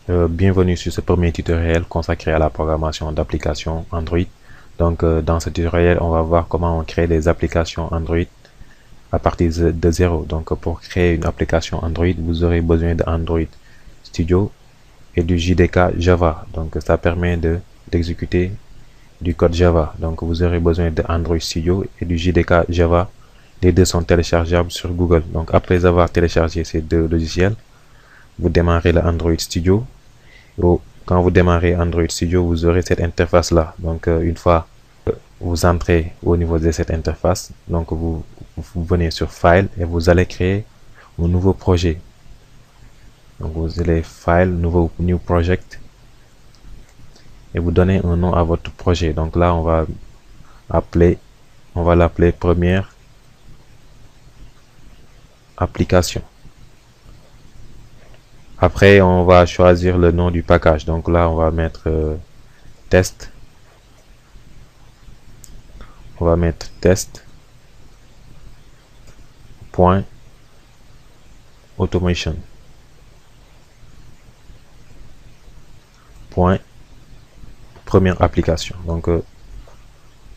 Bienvenue sur ce premier tutoriel consacré à la programmation d'applications Android. Donc, dans ce tutoriel, on va voir comment on crée des applications Android à partir de zéro. Donc, pour créer une application Android, vous aurez besoin d'Android Studio et du JDK Java. Donc, ça permet d'exécuter du code Java. Donc, vous aurez besoin d'Android Studio et du JDK Java. Les deux sont téléchargeables sur Google. Donc, après avoir téléchargé ces deux logiciels, vous démarrez le Android Studio. Quand vous démarrez Android Studio, vous aurez cette interface là. Donc une fois que vous entrez au niveau de cette interface, donc vous venez sur File et vous allez créer un nouveau projet. Donc vous allez File, New Project et vous donnez un nom à votre projet. Donc là on va l'appeler première application. Après, on va choisir le nom du package. Donc là, on va mettre test. On va mettre test. Point automation. Point première application. Donc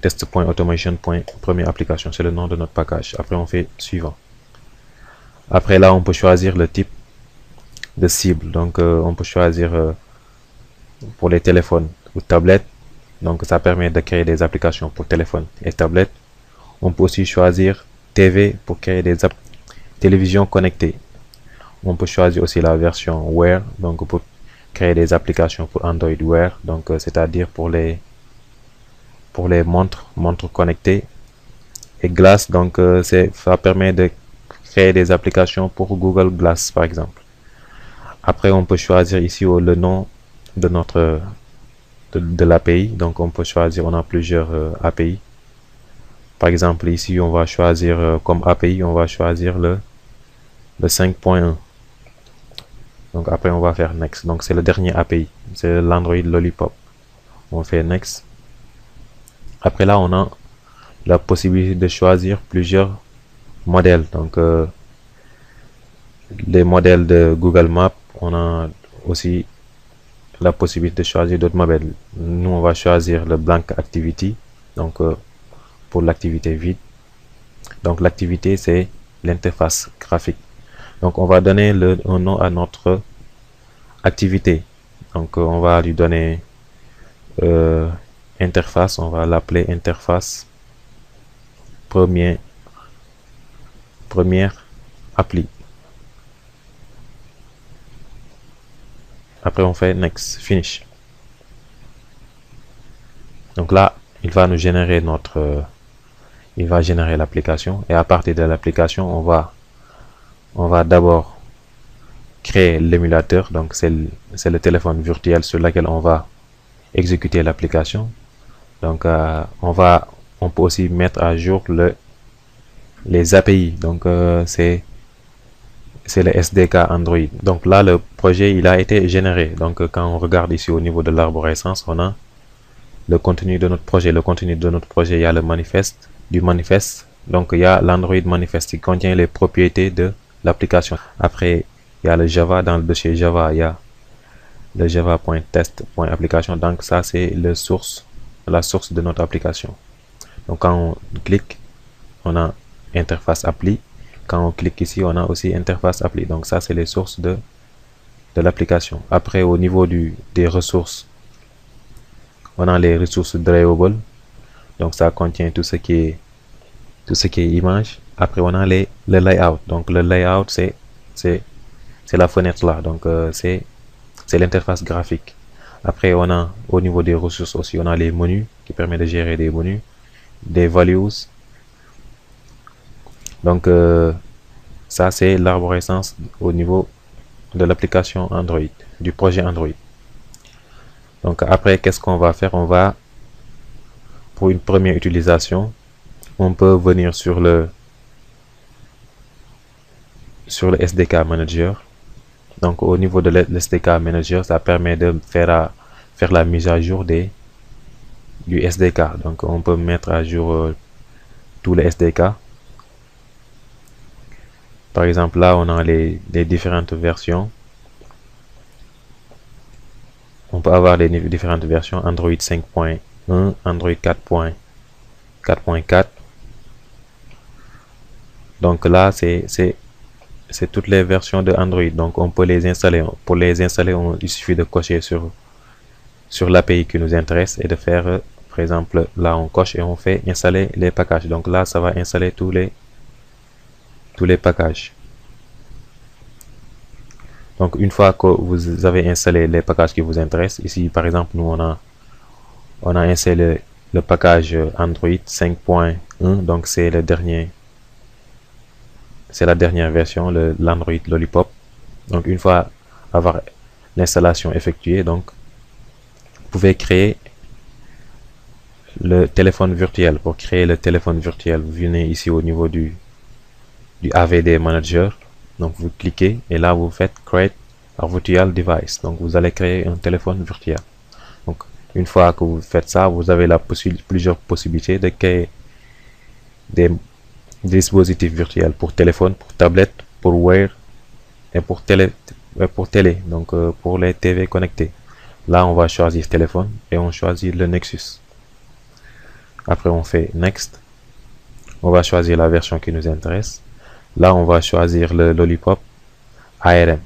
test.automation. Première application. C'est le nom de notre package. Après, on fait suivant. Après là, on peut choisir le type de cible. Donc on peut choisir pour les téléphones ou tablettes. Donc ça permet de créer des applications pour téléphone et tablette. On peut aussi choisir TV pour créer des télévisions connectées. On peut choisir aussi la version Wear, donc pour créer des applications pour Android Wear, donc c'est-à-dire pour les montres connectées. Et Glass, donc ça permet de créer des applications pour Google Glass par exemple. Après on peut choisir ici le nom de notre de l'API. Donc on peut choisir, on a plusieurs API. Par exemple ici on va choisir comme API, on va choisir le 5.1. Donc après on va faire next. Donc c'est le dernier API, c'est l'Android Lollipop. On fait next. Après là on a la possibilité de choisir plusieurs modèles. Donc les modèles de Google Maps, on a aussi la possibilité de choisir d'autres modèles. Nous on va choisir le blank activity, donc pour l'activité vide. Donc l'activité c'est l'interface graphique. Donc on va donner un nom à notre activité. Donc on va lui donner interface, on va l'appeler interface première appli. Après on fait next, finish. Donc là il va nous générer il va générer l'application, et à partir de l'application on va d'abord créer l'émulateur. Donc c'est le téléphone virtuel sur lequel on va exécuter l'application. Donc on peut aussi mettre à jour les API. Donc c'est le SDK Android. Donc là le projet il a été généré. Donc quand on regarde ici au niveau de l'arborescence, on a le contenu de notre projet. Le contenu de notre projet, il y a le manifeste du manifeste. Donc il y a l'Android manifeste qui contient les propriétés de l'application. Après il y a le Java. Dans le dossier Java, il y a le java.test.application. Donc ça c'est la source de notre application. Donc quand on clique, on a interface appli. Quand on clique ici, on a aussi interface appli. Donc ça c'est les sources de l'application. Après au niveau des ressources, on a les ressources drawable. Donc ça contient tout ce qui est image. Après on a le layout. Donc le layout c'est la fenêtre là. Donc c'est l'interface graphique. Après on a au niveau des ressources aussi, on a les menus qui permettent de gérer des menus, des values. Donc ça c'est l'arborescence au niveau de l'application Android, du projet Android. Donc après qu'est-ce qu'on va faire? On va, pour une première utilisation, on peut venir sur le SDK Manager. Donc au niveau de l'SDK Manager, ça permet de faire la mise à jour du SDK. Donc on peut mettre à jour tous les SDK. Par exemple là on a les différentes versions. on peut avoir les différentes versions, Android 5.1, Android 4.4. Donc là, c'est toutes les versions de Android. Donc on peut les installer. Pour les installer, il suffit de cocher sur l'API qui nous intéresse et de faire, par exemple, là on coche et on fait installer les packages. Donc là, ça va installer tous les packages. Donc une fois que vous avez installé les packages qui vous intéressent, ici par exemple nous on a installé le package Android 5.1, donc c'est la dernière version, l'Android Lollipop. Donc une fois avoir l'installation effectuée, donc vous pouvez créer le téléphone virtuel. Pour créer le téléphone virtuel, vous venez ici au niveau du AVD Manager. Donc vous cliquez et là vous faites Create a Virtual Device. Donc vous allez créer un téléphone virtuel. Donc une fois que vous faites ça, vous avez plusieurs possibilités de créer des dispositifs virtuels pour téléphone, pour tablette, pour Wear et pour télé. Donc pour les TV connectés. Là on va choisir téléphone et on choisit le Nexus. Après on fait Next. On va choisir la version qui nous intéresse. Là on va choisir le Lollipop ARM.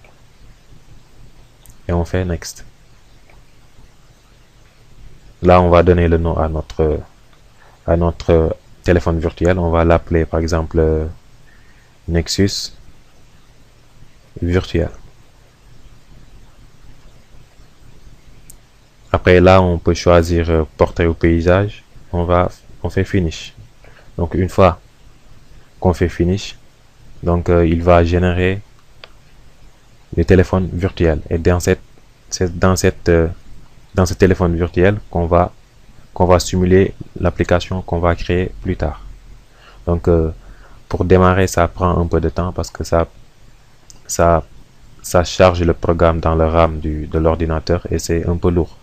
Et on fait Next. Là on va donner le nom à notre téléphone virtuel. On va l'appeler par exemple Nexus Virtuel. Après là on peut choisir portrait ou paysage. On fait Finish. Donc une fois qu'on fait Finish, donc il va générer le téléphone virtuel. Et dans ce téléphone virtuel qu'on va simuler l'application qu'on va créer plus tard. Donc pour démarrer, ça prend un peu de temps parce que ça charge le programme dans le RAM de l'ordinateur et c'est un peu lourd.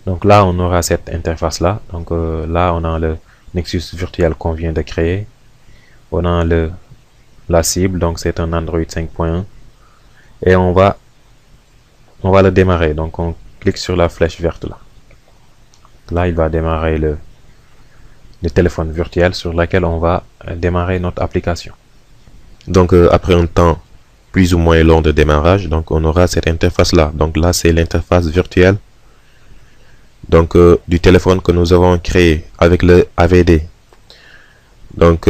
Donc là on aura cette interface là. Donc là on a le Nexus virtuel qu'on vient de créer. On a la cible, donc c'est un Android 5.1 et on va le démarrer. Donc on clique sur la flèche verte là. Là il va démarrer le téléphone virtuel sur lequel on va démarrer notre application. Donc après un temps plus ou moins long de démarrage, donc on aura cette interface là. Donc là c'est l'interface virtuelle donc du téléphone que nous avons créé avec le AVD. Donc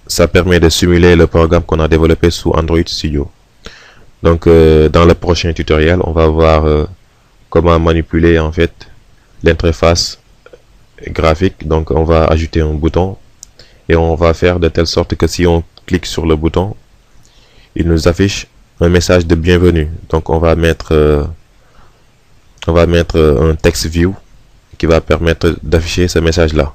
ça permet de simuler le programme qu'on a développé sous Android Studio. Donc dans le prochain tutoriel, on va voir comment manipuler en fait l'interface graphique. Donc on va ajouter un bouton et on va faire de telle sorte que si on clique sur le bouton, il nous affiche un message de bienvenue. Donc on va mettre un text view qui va permettre d'afficher ce message là.